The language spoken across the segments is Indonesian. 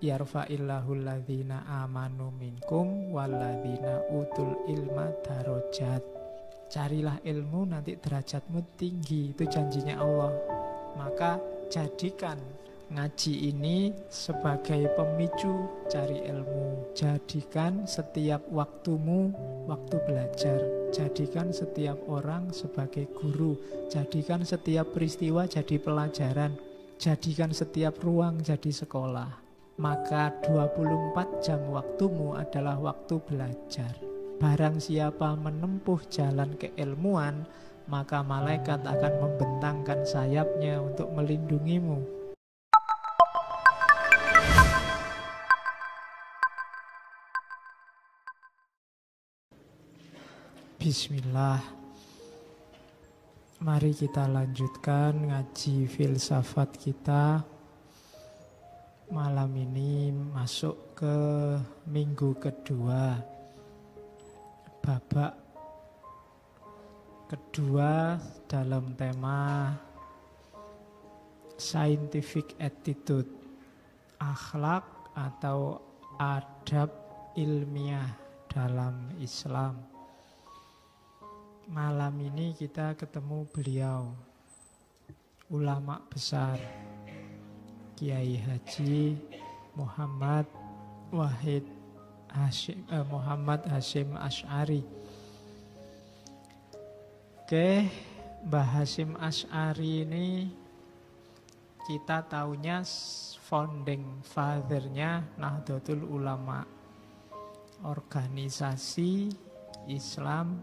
yarfa'illahul ladzina amanu minkum walladzina utul ilma darajat. Carilah ilmu, nanti derajatmu tinggi. Itu janjinya Allah. Maka jadikan ngaji ini sebagai pemicu cari ilmu. Jadikan setiap waktumu waktu belajar. Jadikan setiap orang sebagai guru. Jadikan setiap peristiwa jadi pelajaran. Jadikan setiap ruang jadi sekolah. Maka 24 jam waktumu adalah waktu belajar. Barang siapa menempuh jalan keilmuan, maka malaikat akan membentangkan sayapnya untuk melindungimu. Bismillah. Mari kita lanjutkan ngaji filsafat kita. Malam ini masuk ke minggu kedua, babak kedua dalam tema scientific attitude, akhlak atau adab ilmiah dalam Islam. Malam ini kita ketemu beliau, ulama besar, Kiai Haji Muhammad Hasyim Asy'ari. Oke, Mbah Hasyim Asy'ari ini kita taunya founding father-nya Nahdlatul Ulama, organisasi Islam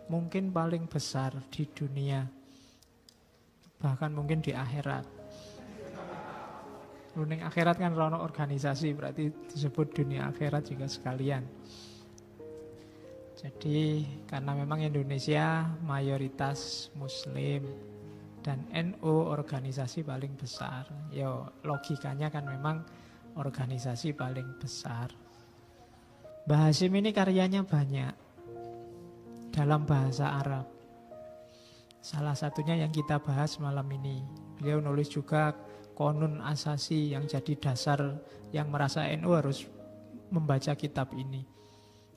mungkin paling besar di dunia, bahkan mungkin di akhirat. Ning akhirat kan rono organisasi, berarti disebut dunia akhirat juga sekalian. Jadi karena memang Indonesia mayoritas Muslim dan NU organisasi paling besar, yo logikanya kan memang organisasi paling besar. Mbah Hasyim ini karyanya banyak dalam bahasa Arab. Salah satunya yang kita bahas malam ini. Beliau nulis juga Qonun Asasi yang jadi dasar yang merasa NU harus membaca kitab ini.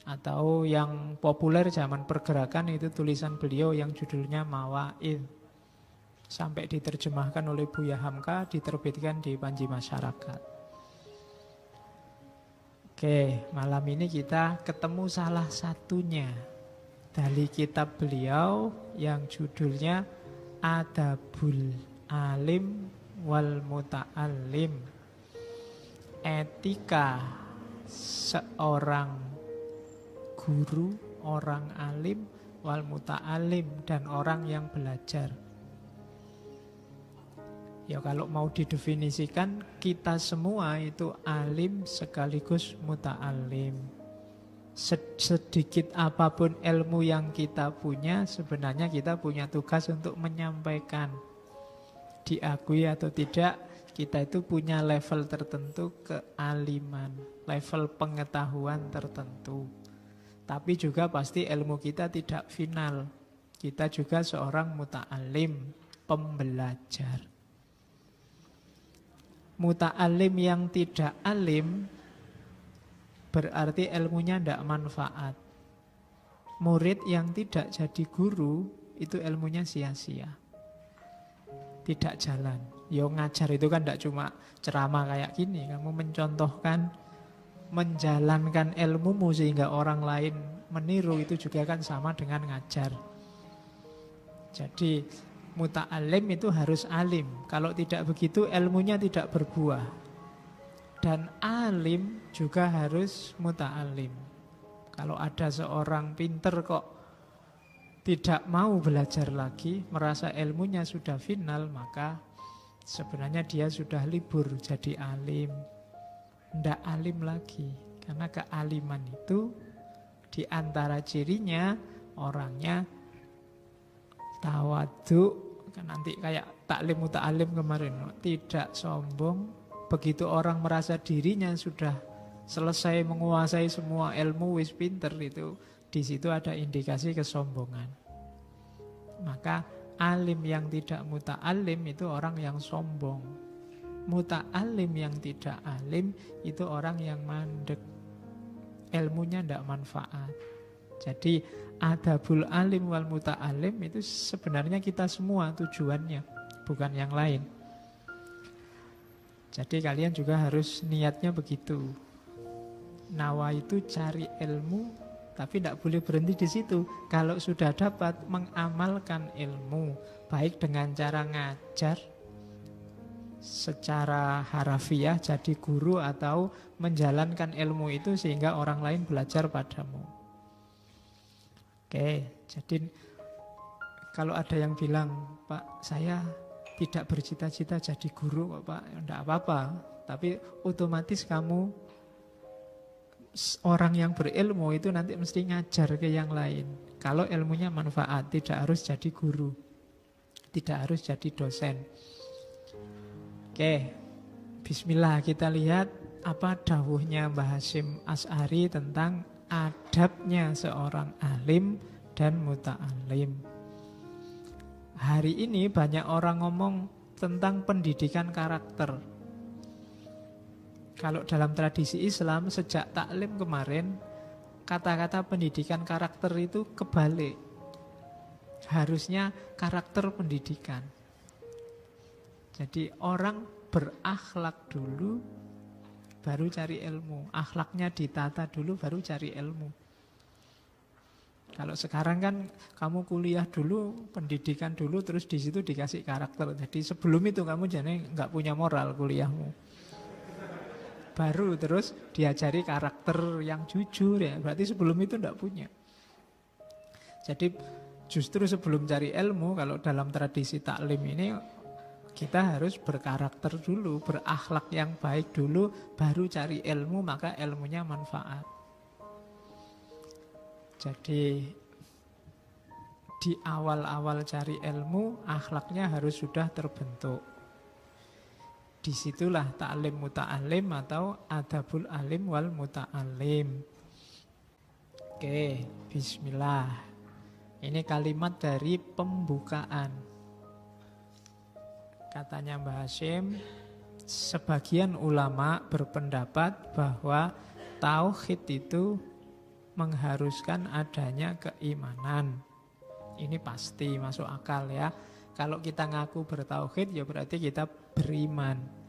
Atau yang populer zaman pergerakan itu tulisan beliau yang judulnya Mawaid. Sampai diterjemahkan oleh Buya Hamka, diterbitkan di Panji Masyarakat. Oke, malam ini kita ketemu salah satunya dari kitab beliau yang judulnya Adabul Alim wal Muta'allim, etika seorang guru, orang alim, wal muta'allim, dan orang yang belajar. Ya kalau mau didefinisikan, kita semua itu alim sekaligus muta'allim. Sedikit apapun ilmu yang kita punya, sebenarnya kita punya tugas untuk menyampaikan. Diakui atau tidak, kita itu punya level tertentu kealiman, level pengetahuan tertentu. Tapi juga pasti ilmu kita tidak final. Kita juga seorang muta'alim, pembelajar. Muta'alim yang tidak alim berarti ilmunya tidak manfaat. Murid yang tidak jadi guru itu ilmunya sia-sia, tidak jalan. Yo ngajar itu kan tidak cuma ceramah kayak gini. Kamu mencontohkan, menjalankan ilmumu sehingga orang lain meniru, itu juga kan sama dengan ngajar. Jadi muta'alim itu harus alim. Kalau tidak begitu ilmunya tidak berbuah. Dan alim juga harus muta'alim. Kalau ada seorang pinter kok tidak mau belajar lagi, merasa ilmunya sudah final, maka sebenarnya dia sudah libur jadi alim. Tidak alim lagi. Karena kealiman itu di antara cirinya orangnya tawadhu. Kan nanti kayak taklim muta'alim kemarin, tidak sombong. Begitu orang merasa dirinya sudah selesai menguasai semua ilmu, wis pinter, itu di situ ada indikasi kesombongan. Maka alim yang tidak muta'alim itu orang yang sombong. Muta'alim yang tidak alim itu orang yang mandek, ilmunya tidak manfaat. Jadi adabul alim wal muta'alim itu sebenarnya kita semua tujuannya, bukan yang lain. Jadi kalian juga harus niatnya begitu. Nawa itu cari ilmu, tapi tidak boleh berhenti di situ. Kalau sudah dapat, mengamalkan ilmu, baik dengan cara ngajar secara harafiah jadi guru, atau menjalankan ilmu itu sehingga orang lain belajar padamu. Oke, jadi kalau ada yang bilang, Pak, saya tidak bercita-cita jadi guru kok Pak, tidak apa-apa. Tapi otomatis kamu orang yang berilmu itu nanti mesti ngajar ke yang lain. Kalau ilmunya manfaat, tidak harus jadi guru, tidak harus jadi dosen. Oke, bismillah, kita lihat apa dawuhnya Mbah Hasyim Asy'ari tentang adabnya seorang alim dan muta'alim. Hari ini banyak orang ngomong tentang pendidikan karakter. Kalau dalam tradisi Islam sejak taklim kemarin, kata-kata pendidikan karakter itu kebalik. Harusnya karakter pendidikan. Jadi orang berakhlak dulu, baru cari ilmu. Akhlaknya ditata dulu, baru cari ilmu. Kalau sekarang kan kamu kuliah dulu, pendidikan dulu, terus di situ dikasih karakter. Jadi sebelum itu kamu jadi nggak punya moral kuliahmu. Baru terus diajari karakter yang jujur ya. Berarti sebelum itu nggak punya. Jadi justru sebelum cari ilmu, kalau dalam tradisi taklim ini kita harus berkarakter dulu, berakhlak yang baik dulu, baru cari ilmu, maka ilmunya manfaat. Jadi di awal-awal cari ilmu, akhlaknya harus sudah terbentuk. Disitulah ta'lim muta'alim atau adabul alim wal muta'alim. Oke, bismillah. Ini kalimat dari pembukaan. Katanya Mbah Hasyim, sebagian ulama berpendapat bahwa tauhid itu mengharuskan adanya keimanan. Ini pasti masuk akal ya. Kalau kita ngaku bertauhid ya berarti kita beriman.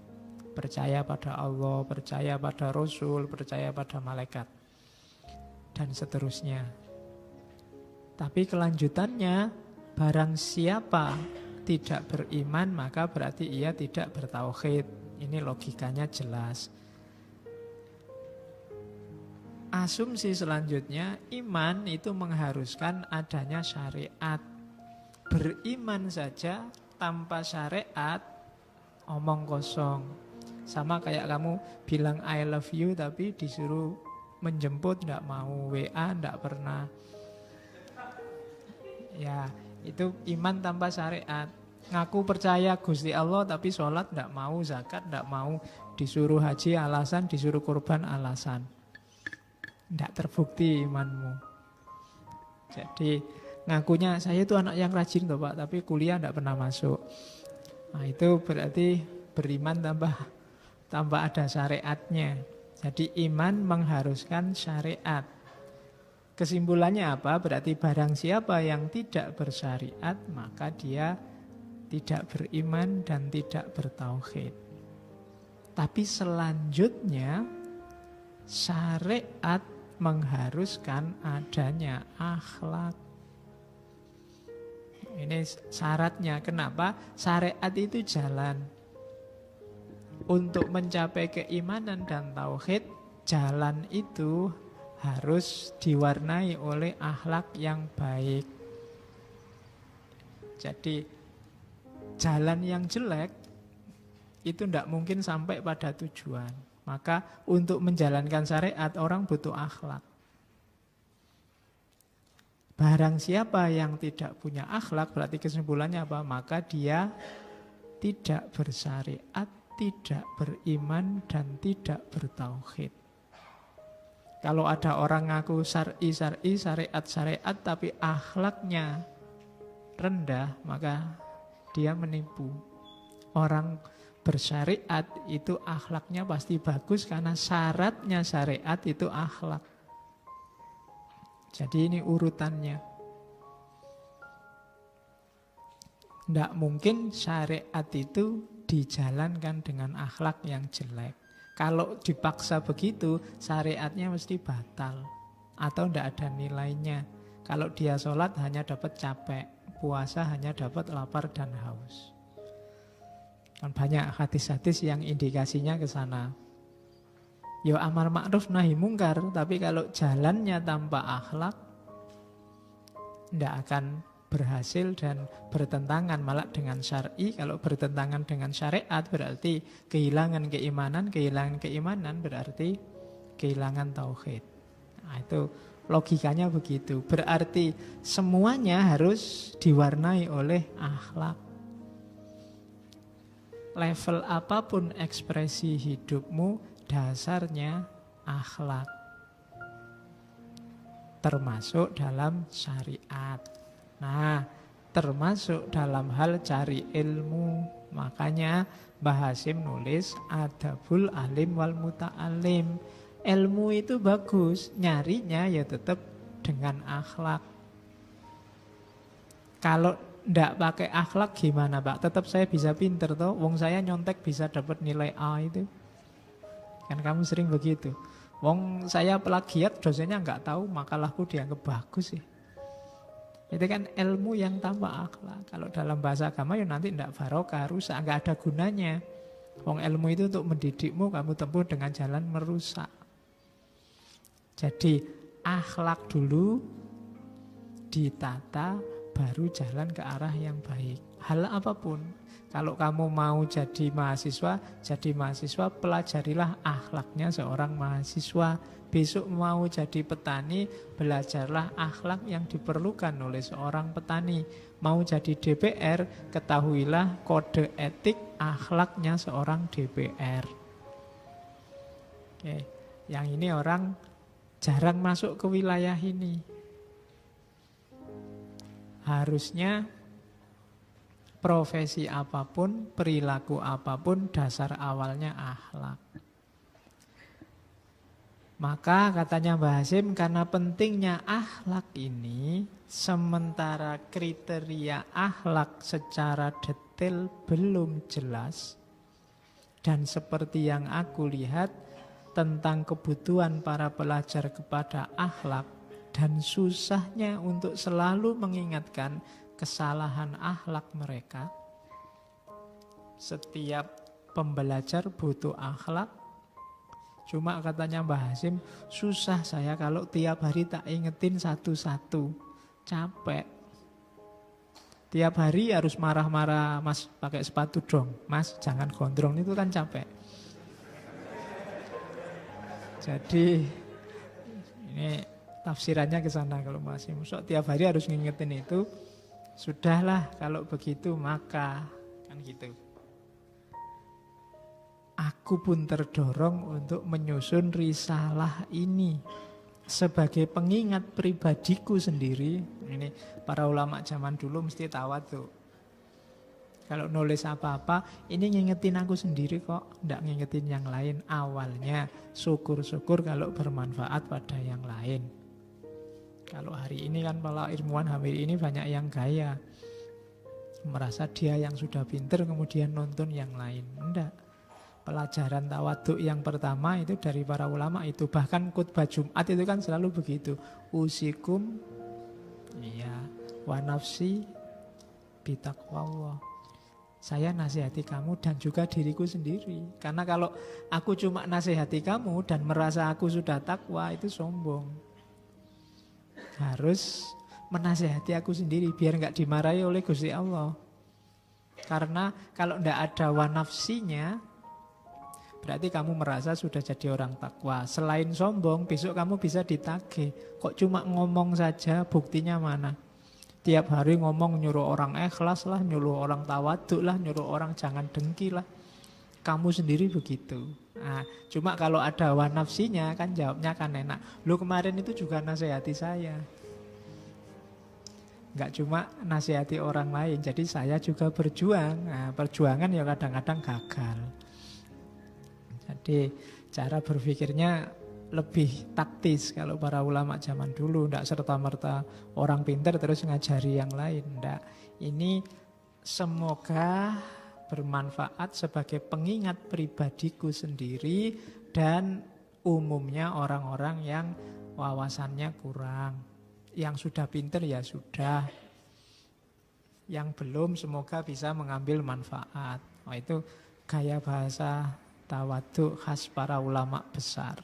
Percaya pada Allah, percaya pada Rasul, percaya pada malaikat, dan seterusnya. Tapi kelanjutannya, barang siapa tidak beriman maka berarti ia tidak bertauhid. Ini logikanya jelas. Asumsi selanjutnya, iman itu mengharuskan adanya syariat. Beriman saja tanpa syariat, omong kosong. Sama kayak kamu bilang I love you tapi disuruh menjemput tidak mau, WA tidak pernah. Ya, itu iman tanpa syariat. Ngaku percaya Gusti Allah tapi sholat tidak mau, zakat tidak mau, disuruh haji alasan, disuruh kurban alasan. Tidak terbukti imanmu. Jadi ngakunya saya itu anak yang rajin toh Pak, tapi kuliah tidak pernah masuk. Nah itu berarti beriman tambah ada syariatnya. Jadi iman mengharuskan syariat. Kesimpulannya apa? Berarti barang siapa yang tidak bersyariat, maka dia tidak beriman dan tidak bertauhid. Tapi selanjutnya syariat mengharuskan adanya akhlak. Ini syaratnya. Kenapa? Syariat itu jalan. Untuk mencapai keimanan dan tauhid, jalan itu harus diwarnai oleh akhlak yang baik. Jadi jalan yang jelek itu tidak mungkin sampai pada tujuan. Maka untuk menjalankan syariat orang butuh akhlak. Barang siapa yang tidak punya akhlak, berarti kesimpulannya apa? Maka dia tidak bersyariat, tidak beriman, dan tidak bertauhid. Kalau ada orang ngaku syar'i, syariat, tapi akhlaknya rendah, maka dia menipu. Orang bersyariat itu akhlaknya pasti bagus karena syaratnya syariat itu akhlak. Jadi ini urutannya. Tidak mungkin syariat itu dijalankan dengan akhlak yang jelek. Kalau dipaksa begitu, syariatnya mesti batal atau tidak ada nilainya. Kalau dia sholat hanya dapat capek, puasa hanya dapat lapar dan haus. Kan banyak hadis-hadis yang indikasinya ke sana. Ya amar ma'ruf nahi mungkar, tapi kalau jalannya tanpa akhlak tidak akan berhasil dan bertentangan malah dengan syar'i. Kalau bertentangan dengan syariat berarti kehilangan keimanan berarti kehilangan tauhid. Nah, itu logikanya begitu. Berarti semuanya harus diwarnai oleh akhlak. Level apapun ekspresi hidupmu, dasarnya akhlak. Termasuk dalam syariat. Nah, termasuk dalam hal cari ilmu. Makanya Mbah Hasyim nulis Adabul Alim wal Muta'alim. Ilmu itu bagus, nyarinya ya tetap dengan akhlak. Kalau ndak pakai akhlak gimana Pak? Tetap saya bisa pinter toh. Wong saya nyontek bisa dapat nilai A itu. Kan kamu sering begitu. Wong saya plagiat, dosennya nggak tahu, makalahku dianggap bagus sih. Itu kan ilmu yang tanpa akhlak. Kalau dalam bahasa agama ya nanti ndak barokah, rusak, nggak ada gunanya. Wong ilmu itu untuk mendidikmu, kamu tempuh dengan jalan merusak. Jadi akhlak dulu ditata, baru jalan ke arah yang baik. Hal apapun. Kalau kamu mau jadi mahasiswa pelajarilah akhlaknya seorang mahasiswa. Besok mau jadi petani, belajarlah akhlak yang diperlukan oleh seorang petani. Mau jadi DPR, ketahuilah kode etik akhlaknya seorang DPR. Oke. Yang ini orang jarang masuk ke wilayah ini. Harusnya profesi apapun, perilaku apapun, dasar awalnya akhlak. Maka katanya Mbah Hasyim, karena pentingnya akhlak ini, sementara kriteria akhlak secara detail belum jelas, dan seperti yang aku lihat tentang kebutuhan para pelajar kepada akhlak, dan susahnya untuk selalu mengingatkan kesalahan akhlak mereka. Setiap pembelajar butuh akhlak. Cuma katanya Mbah Hasyim, susah saya kalau tiap hari tak ingetin satu-satu. Capek. Tiap hari harus marah-marah, Mas pakai sepatu dong, Mas jangan gondrong, itu kan capek. Jadi ini tafsirannya ke sana kalau masih musuh tiap hari harus ngingetin itu. Sudahlah kalau begitu maka kan gitu. Aku pun terdorong untuk menyusun risalah ini sebagai pengingat pribadiku sendiri. Ini para ulama zaman dulu mesti tawadhu. Kalau nulis apa-apa, ini ngingetin aku sendiri kok, tidak ngingetin yang lain. Awalnya syukur-syukur kalau bermanfaat pada yang lain. Kalau hari ini kan para ilmuwan hamil ini banyak yang gaya. Merasa dia yang sudah pinter kemudian nonton yang lain. Enggak. Pelajaran tawaduk yang pertama itu dari para ulama itu. Bahkan khutbah Jumat itu kan selalu begitu. Usikum wa nafsi bitaqwallah. Saya nasihati kamu dan juga diriku sendiri. Karena kalau aku cuma nasihati kamu dan merasa aku sudah takwa, itu sombong. Harus menasihati aku sendiri biar nggak dimarahi oleh Gusti Allah. Karena kalau nggak ada wa nafsinya, berarti kamu merasa sudah jadi orang takwa. Selain sombong, besok kamu bisa ditagih. Kok cuma ngomong saja, buktinya mana? Tiap hari ngomong nyuruh orang ikhlas lah, nyuruh orang tawaduk lah, nyuruh orang jangan dengki lah. Kamu sendiri begitu. Nah, cuma kalau ada wa nafsinya kan jawabnya kan enak. Lu kemarin itu juga nasihati saya. Nggak cuma nasihati orang lain, jadi saya juga berjuang. Nah, perjuangan ya kadang-kadang gagal. Jadi cara berpikirnya lebih taktis kalau para ulama zaman dulu. Nggak serta-merta orang pintar terus ngajari yang lain. Nggak. Ini semoga bermanfaat sebagai pengingat pribadiku sendiri dan umumnya orang-orang yang wawasannya kurang. Yang sudah pinter ya sudah. Yang belum semoga bisa mengambil manfaat. Oh, itu gaya bahasa tawadhu khas para ulama besar.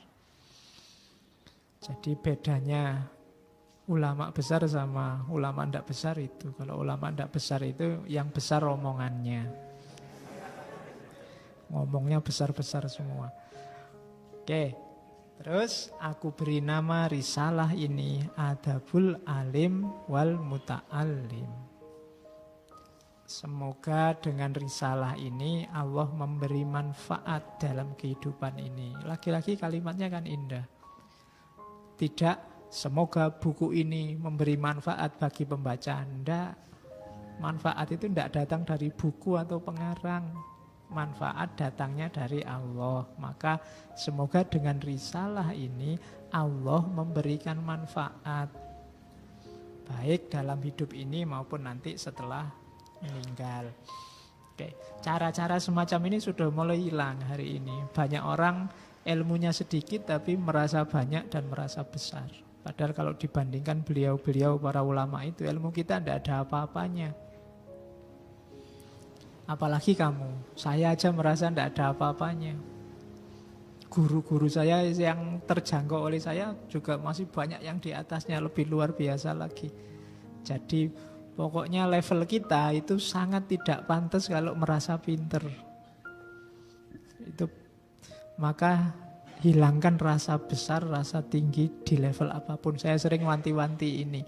Jadi bedanya ulama besar sama ulama ndak besar itu. Kalau ulama ndak besar itu yang besar omongannya. Ngomongnya besar-besar semua. Oke. Terus aku beri nama risalah ini Adabul Alim wal Muta'allim. Semoga dengan risalah ini Allah memberi manfaat dalam kehidupan ini. Lagi-lagi kalimatnya kan indah. Tidak semoga buku ini memberi manfaat bagi pembaca. Tidak. Manfaat itu tidak datang dari buku atau pengarang. Manfaat datangnya dari Allah. Maka semoga dengan risalah ini Allah memberikan manfaat baik dalam hidup ini maupun nanti setelah meninggal. Oke, cara-cara semacam ini sudah mulai hilang hari ini. Banyak orang ilmunya sedikit tapi merasa banyak dan merasa besar. Padahal kalau dibandingkan beliau-beliau para ulama itu, ilmu kita tidak ada apa-apanya. Apalagi kamu, saya aja merasa tidak ada apa-apanya. Guru-guru saya yang terjangkau oleh saya juga masih banyak yang di atasnya, lebih luar biasa lagi. Jadi pokoknya level kita itu sangat tidak pantas kalau merasa pinter. Itu maka hilangkan rasa besar, rasa tinggi di level apapun. Saya sering wanti-wanti ini.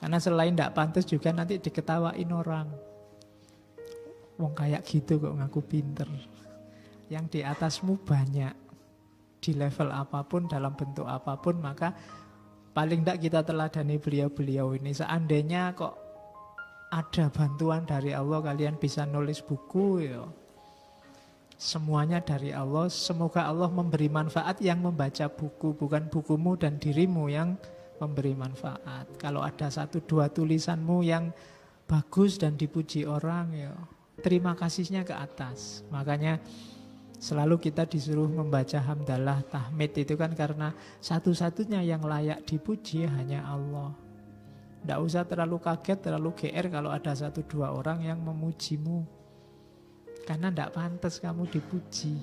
Karena selain tidak pantas juga nanti diketawain orang. Wong kayak gitu kok ngaku pinter. Yang di atasmu banyak. Di level apapun, dalam bentuk apapun, maka paling tidak kita teladani beliau-beliau ini. Seandainya kok ada bantuan dari Allah, kalian bisa nulis buku ya. Semuanya dari Allah. Semoga Allah memberi manfaat yang membaca buku, bukan bukumu dan dirimu yang memberi manfaat. Kalau ada 1-2 tulisanmu yang bagus dan dipuji orang ya, terima kasihnya ke atas. Makanya selalu kita disuruh membaca hamdalah, tahmid itu kan karena satu-satunya yang layak dipuji hanya Allah. Tidak usah terlalu kaget, terlalu GR kalau ada 1-2 orang yang memujimu. Karena tidak pantas kamu dipuji.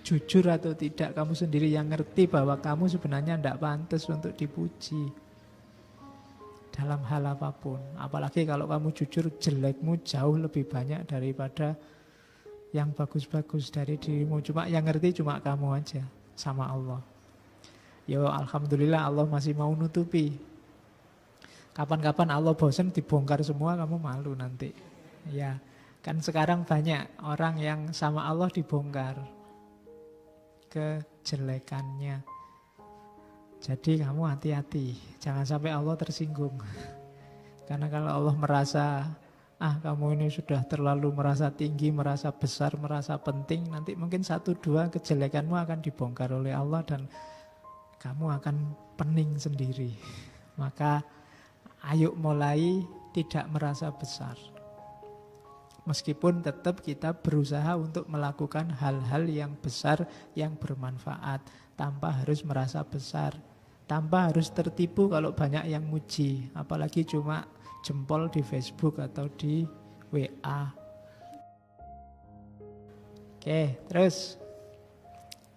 Jujur atau tidak, kamu sendiri yang ngerti bahwa kamu sebenarnya tidak pantas untuk dipuji. Dalam hal apapun. Apalagi kalau kamu jujur, jelekmu jauh lebih banyak daripada yang bagus-bagus dari dirimu. Cuma yang ngerti cuma kamu aja sama Allah. Ya alhamdulillah Allah masih mau nutupi. Kapan-kapan Allah bosan dibongkar semua, kamu malu nanti. Ya, kan sekarang banyak orang yang sama Allah dibongkar kejelekannya. Jadi kamu hati-hati, jangan sampai Allah tersinggung. Karena kalau Allah merasa, kamu ini sudah terlalu merasa tinggi, merasa besar, merasa penting, nanti mungkin 1-2 kejelekanmu akan dibongkar oleh Allah dan kamu akan pening sendiri. Maka ayo mulai tidak merasa besar. Meskipun tetap kita berusaha untuk melakukan hal-hal yang besar, yang bermanfaat, tanpa harus merasa besar, tanpa harus tertipu kalau banyak yang muji, apalagi cuma jempol di Facebook atau di WA. Oke, terus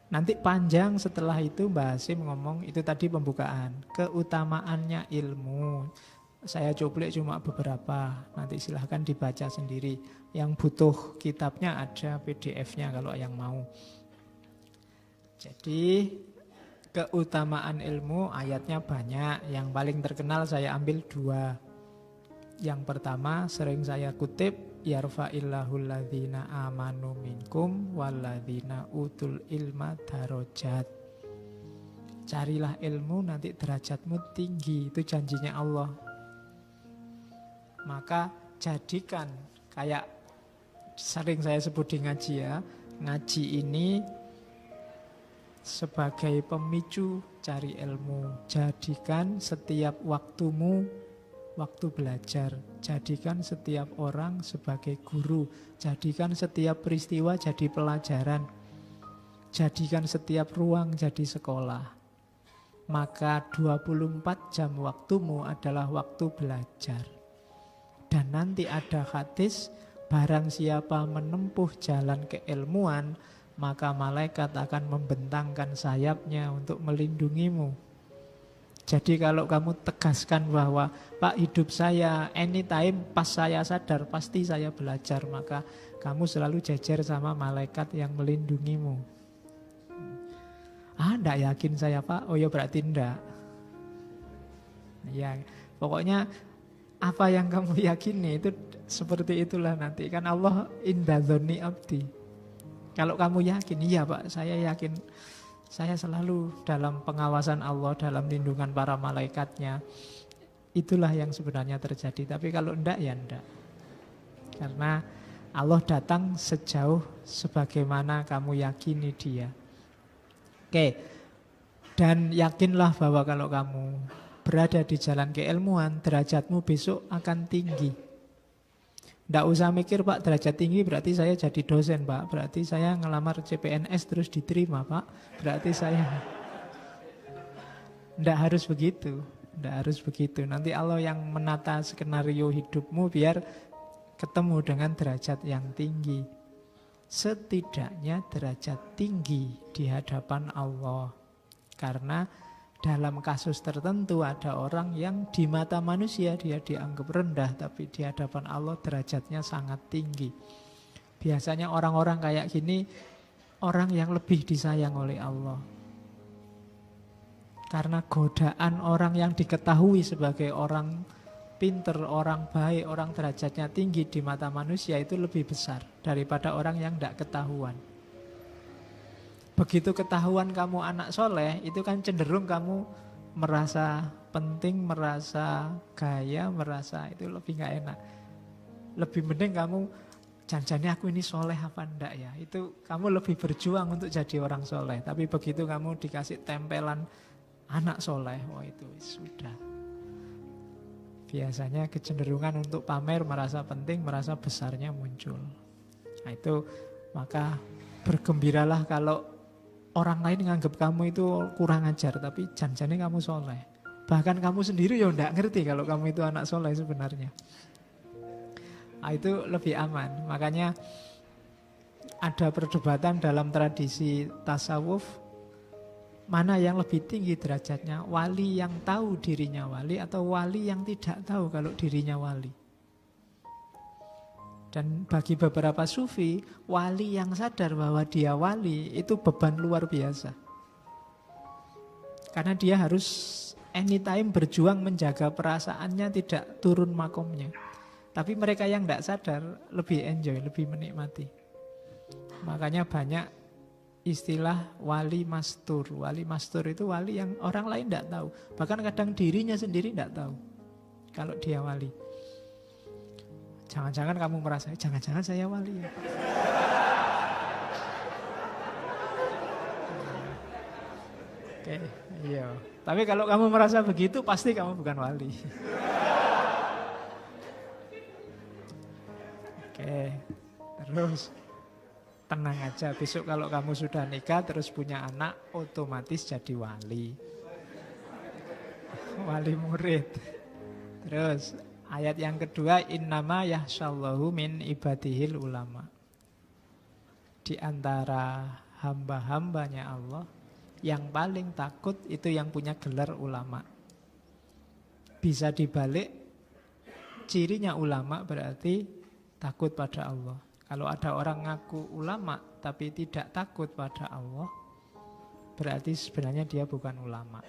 nanti panjang setelah itu Mbak Hasim ngomong, itu tadi pembukaan, keutamaannya ilmu. Saya cuplik cuma beberapa, nanti silahkan dibaca sendiri. Yang butuh kitabnya ada PDF-nya kalau yang mau. Jadi keutamaan ilmu ayatnya banyak. Yang paling terkenal saya ambil 2. Yang pertama sering saya kutip, yarfa'illahul ladzina amanu minkum walladzina utul ilma darajat. Carilah ilmu nanti derajatmu tinggi, itu janjinya Allah. Maka jadikan, kayak sering saya sebut di ngaji ya, ngaji ini sebagai pemicu cari ilmu. Jadikan setiap waktumu waktu belajar. Jadikan setiap orang sebagai guru. Jadikan setiap peristiwa jadi pelajaran. Jadikan setiap ruang jadi sekolah. Maka 24 jam waktumu adalah waktu belajar. Dan nanti ada hadis, barang siapa menempuh jalan keilmuan, maka malaikat akan membentangkan sayapnya untuk melindungimu. Jadi kalau kamu tegaskan bahwa Pak, hidup saya anytime pas saya sadar pasti saya belajar, maka kamu selalu jejer sama malaikat yang melindungimu. Enggak yakin saya Pak, oh ya berarti enggak. Ya, pokoknya apa yang kamu yakini itu seperti itulah nanti. Kan Allah inda dzonni abdi. Kalau kamu yakin, iya Pak, saya yakin saya selalu dalam pengawasan Allah, dalam lindungan para malaikatnya. Itulah yang sebenarnya terjadi. Tapi kalau enggak, ya enggak. Karena Allah datang sejauh sebagaimana kamu yakini dia. Oke. Dan yakinlah bahwa kalau kamu berada di jalan keilmuan, derajatmu besok akan tinggi. Nggak usah mikir Pak, derajat tinggi berarti saya jadi dosen Pak, berarti saya ngelamar CPNS terus diterima Pak, berarti saya... Nggak harus begitu, nggak harus begitu. Nanti Allah yang menata skenario hidupmu biar ketemu dengan derajat yang tinggi. Setidaknya derajat tinggi di hadapan Allah. Karena dalam kasus tertentu ada orang yang di mata manusia dia dianggap rendah, tapi di hadapan Allah derajatnya sangat tinggi. Biasanya orang-orang kayak gini orang yang lebih disayang oleh Allah. Karena godaan orang yang diketahui sebagai orang pinter, orang baik, orang derajatnya tinggi di mata manusia itu lebih besar daripada orang yang tidak ketahuan. Begitu ketahuan kamu anak soleh, itu kan cenderung kamu merasa penting, merasa gaya, merasa itu lebih gak enak. Lebih mending kamu, janjane aku ini soleh apa enggak ya. Itu kamu lebih berjuang untuk jadi orang soleh. Tapi begitu kamu dikasih tempelan anak soleh, wah itu sudah. Biasanya kecenderungan untuk pamer, merasa penting, merasa besarnya muncul. Nah itu, maka bergembiralah kalau orang lain nganggap kamu itu kurang ajar, tapi janjane kamu soleh. Bahkan kamu sendiri ya enggak ngerti kalau kamu itu anak soleh sebenarnya. Nah, itu lebih aman. Makanya ada perdebatan dalam tradisi tasawuf, mana yang lebih tinggi derajatnya, wali yang tahu dirinya wali atau wali yang tidak tahu kalau dirinya wali. Dan bagi beberapa sufi, wali yang sadar bahwa dia wali itu beban luar biasa. Karena dia harus anytime berjuang menjaga perasaannya tidak turun makomnya. Tapi mereka yang tidak sadar lebih enjoy, lebih menikmati. Makanya banyak istilah wali mastur. Wali mastur itu wali yang orang lain tidak tahu. Bahkan kadang dirinya sendiri tidak tahu kalau dia wali. Jangan-jangan kamu merasa, jangan-jangan saya wali ya. Oke, iya. Tapi kalau kamu merasa begitu, pasti kamu bukan wali. Oke, terus tenang aja. Besok kalau kamu sudah nikah, terus punya anak, otomatis jadi wali. Wali murid. Terus ayat yang kedua, innama yahsyallahu min ibadihil ulama. Di antara hamba-hambanya Allah, yang paling takut itu yang punya gelar ulama. Bisa dibalik, cirinya ulama berarti takut pada Allah. Kalau ada orang ngaku ulama tapi tidak takut pada Allah, berarti sebenarnya dia bukan ulama.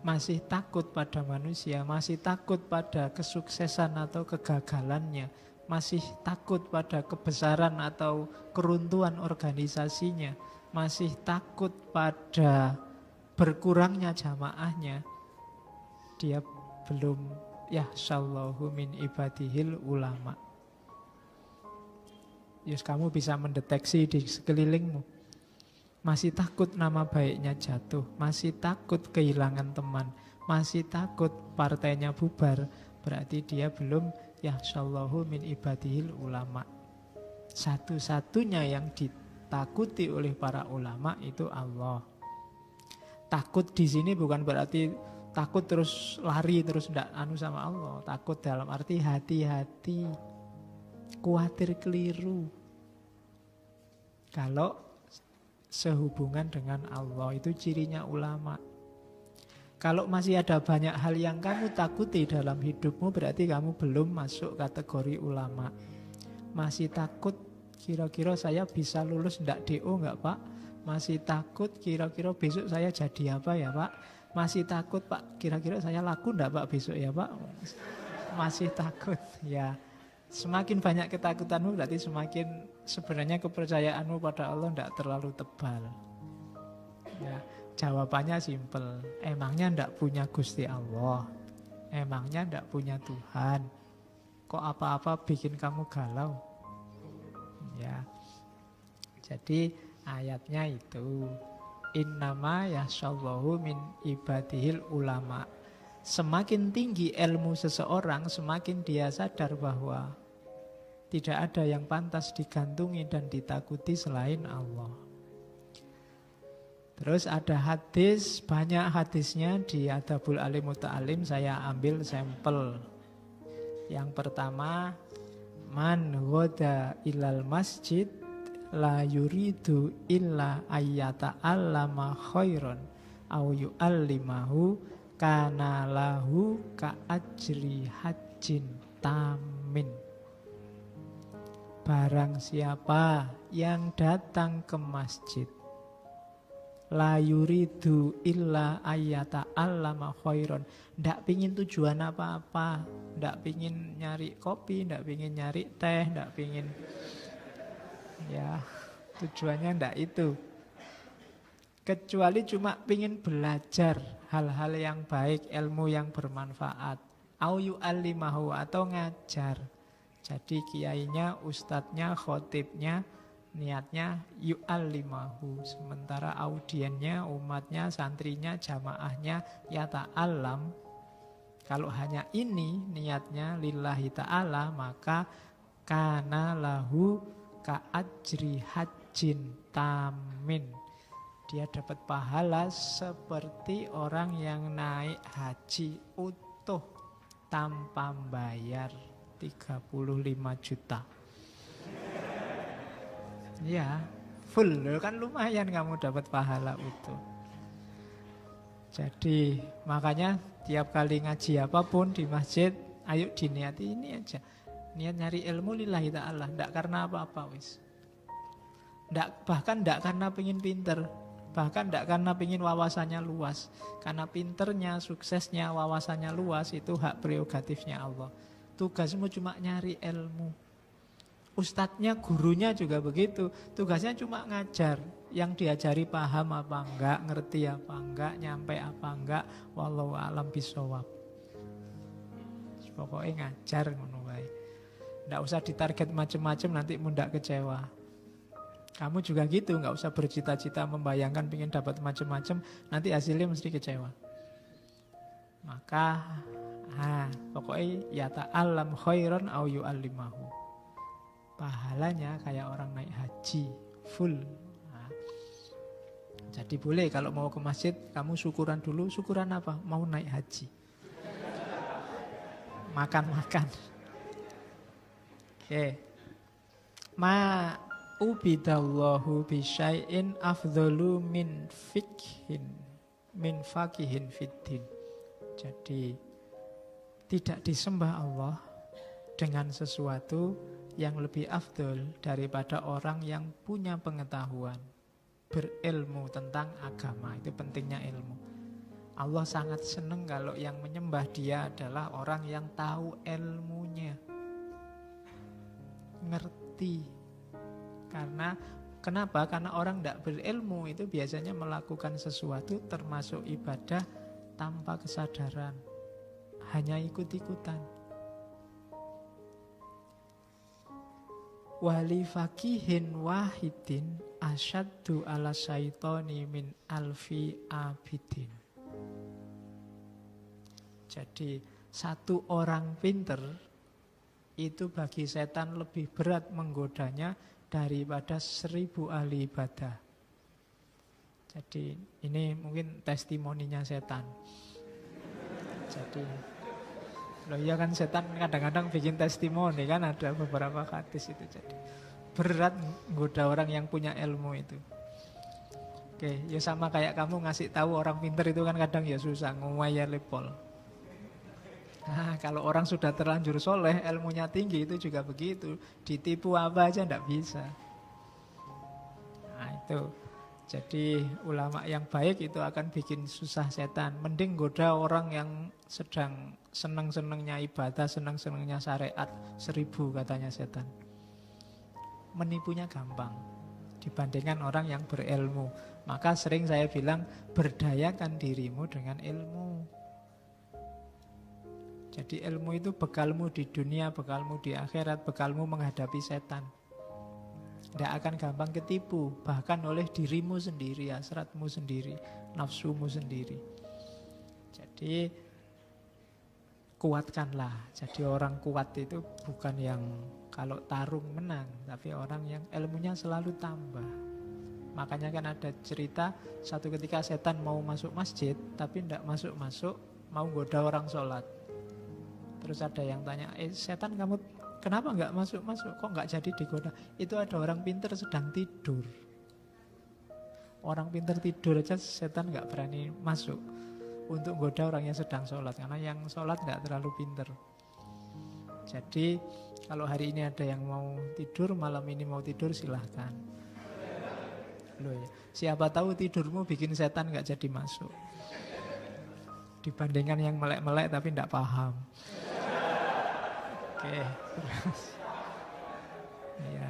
Masih takut pada manusia, masih takut pada kesuksesan atau kegagalannya, masih takut pada kebesaran atau keruntuhan organisasinya, masih takut pada berkurangnya jamaahnya, dia belum yahsyallahu min ibadihil ulama. Yes, kamu bisa mendeteksi di sekelilingmu. Masih takut nama baiknya jatuh, masih takut kehilangan teman, masih takut partainya bubar, berarti dia belum yahsyallahu min ibadihil ulama. Satu-satunya yang ditakuti oleh para ulama itu Allah. Takut di sini bukan berarti takut terus lari terus ndak anu sama Allah. Takut dalam arti hati-hati, khawatir keliru. Kalau sehubungan dengan Allah, itu cirinya ulama. Kalau masih ada banyak hal yang kamu takuti dalam hidupmu, berarti kamu belum masuk kategori ulama. Masih takut kira-kira saya bisa lulus ndak DO nggak Pak? Masih takut kira-kira besok saya jadi apa ya Pak? Masih takut Pak, kira-kira saya laku ndak Pak besok ya Pak? Masih takut ya. Semakin banyak ketakutanmu berarti semakin sebenarnya kepercayaanmu pada Allah ndak terlalu tebal. Ya, jawabannya simpel. Emangnya ndak punya Gusti Allah? Emangnya ndak punya Tuhan? Kok apa-apa bikin kamu galau? Ya. Jadi ayatnya itu innama yahsyallahu min ibadihil ulama. Semakin tinggi ilmu seseorang, semakin dia sadar bahwa tidak ada yang pantas digantungi dan ditakuti selain Allah. Terus ada hadis, banyak hadisnya di Adabul Alim Muta'alim, saya ambil sampel. Yang pertama, man ghada ilal masjid la yuridu illa ayyata allama khairan au yu'allimahu kana lahu ka ajri hajjin tamin. Barang siapa yang datang ke masjid la yuridu illa ayyata allama khairan, ndak pingin tujuan apa-apa, ndak pingin nyari kopi, ndak pingin nyari teh, ndak pingin ya, tujuannya ndak itu. Kecuali cuma pingin belajar hal-hal yang baik, ilmu yang bermanfaat. Au yu'allimahu, atau ngajar. Jadi kiainya, ustadznya, khotibnya, niatnya yu'allimahu. Sementara audiennya, umatnya, santrinya, jamaahnya ya ta'allam. Kalau hanya ini niatnya lillahi ta'ala, maka kana lahu ka ajri hajjin tamin. Dia dapat pahala seperti orang yang naik haji utuh tanpa bayar 35 juta. Ya, full kan lumayan kamu dapat pahala utuh. Jadi makanya tiap kali ngaji apapun di masjid, ayo diniati ini aja. Niat nyari ilmu lillahi ta'ala, ndak karena apa-apa wis. Bahkan ndak karena pengen pinter, bahkan ndak karena pengen wawasannya luas. Karena pinternya, suksesnya, wawasannya luas itu hak prerogatifnya Allah. Tugasmu cuma nyari ilmu. Ustadznya, gurunya juga begitu. Tugasnya cuma ngajar. Yang diajari paham apa enggak, ngerti apa enggak, nyampe apa enggak, wallahu a'lam bishawab. Pokoknya ngajar ngono wae. Nggak usah ditarget macam-macam, nanti mudah kecewa. Kamu juga gitu, nggak usah bercita-cita membayangkan pengen dapat macam-macam, nanti hasilnya mesti kecewa. Maka pokoknya ya ta'allam khairan au yu'allimahu. Pahalanya kayak orang naik haji full. Jadi boleh kalau mau ke masjid kamu syukuran dulu. Syukuran apa? Mau naik haji. Makan-makan. Oke. Ma ubidallahu bisyai'in afdhalu min faqihin fiddin. Jadi tidak disembah Allah dengan sesuatu yang lebih afdol daripada orang yang punya pengetahuan, berilmu tentang agama. Itu pentingnya ilmu. Allah sangat senang kalau yang menyembah dia adalah orang yang tahu ilmunya, ngerti. Kenapa? Karena orang tidak berilmu itu biasanya melakukan sesuatu termasuk ibadah tanpa kesadaran. hanya ikut-ikutan. Wali fakihin wahidin asyaddu ala syaitoni min alfi abidin. Jadi satu orang pinter itu bagi setan lebih berat menggodanya daripada 1000 ahli ibadah. Jadi ini mungkin testimoninya setan. Jadi loh iya kan setan kadang-kadang bikin testimoni kan, ada beberapa hadis itu. Jadi berat menggoda orang yang punya ilmu itu. Oke, ya sama kayak kamu ngasih tahu orang pinter itu kan kadang ya susah, ngomaya lepol. Nah, kalau orang sudah terlanjur soleh, ilmunya tinggi itu juga begitu. Ditipu apa aja ndak bisa. Nah itu. Jadi ulama yang baik itu akan bikin susah setan. Mending goda orang yang sedang senang-senangnya ibadah, senang-senangnya syariat. 1000 katanya setan. Menipunya gampang dibandingkan orang yang berilmu. Maka sering saya bilang, berdayakan dirimu dengan ilmu. Jadi ilmu itu bekalmu di dunia, bekalmu di akhirat, bekalmu menghadapi setan. Tidak akan gampang ketipu, bahkan oleh dirimu sendiri, hasratmu sendiri, nafsumu sendiri. Jadi kuatkanlah. Jadi orang kuat itu bukan yang kalau tarung menang, tapi orang yang ilmunya selalu tambah. Makanya kan ada cerita satu ketika setan mau masuk masjid, tapi tidak masuk-masuk, mau goda orang sholat. Terus ada yang tanya, setan kamu kenapa nggak masuk-masuk? Kok nggak jadi digoda? Itu ada orang pinter sedang tidur. Orang pinter tidur aja setan nggak berani masuk untuk goda orang yang sedang sholat. Karena yang sholat nggak terlalu pinter. Jadi kalau hari ini ada yang mau tidur, malam ini mau tidur, silahkan. Loh ya, siapa tahu tidurmu bikin setan nggak jadi masuk. Dibandingkan yang melek-melek tapi nggak paham. Oke, terus. Ya.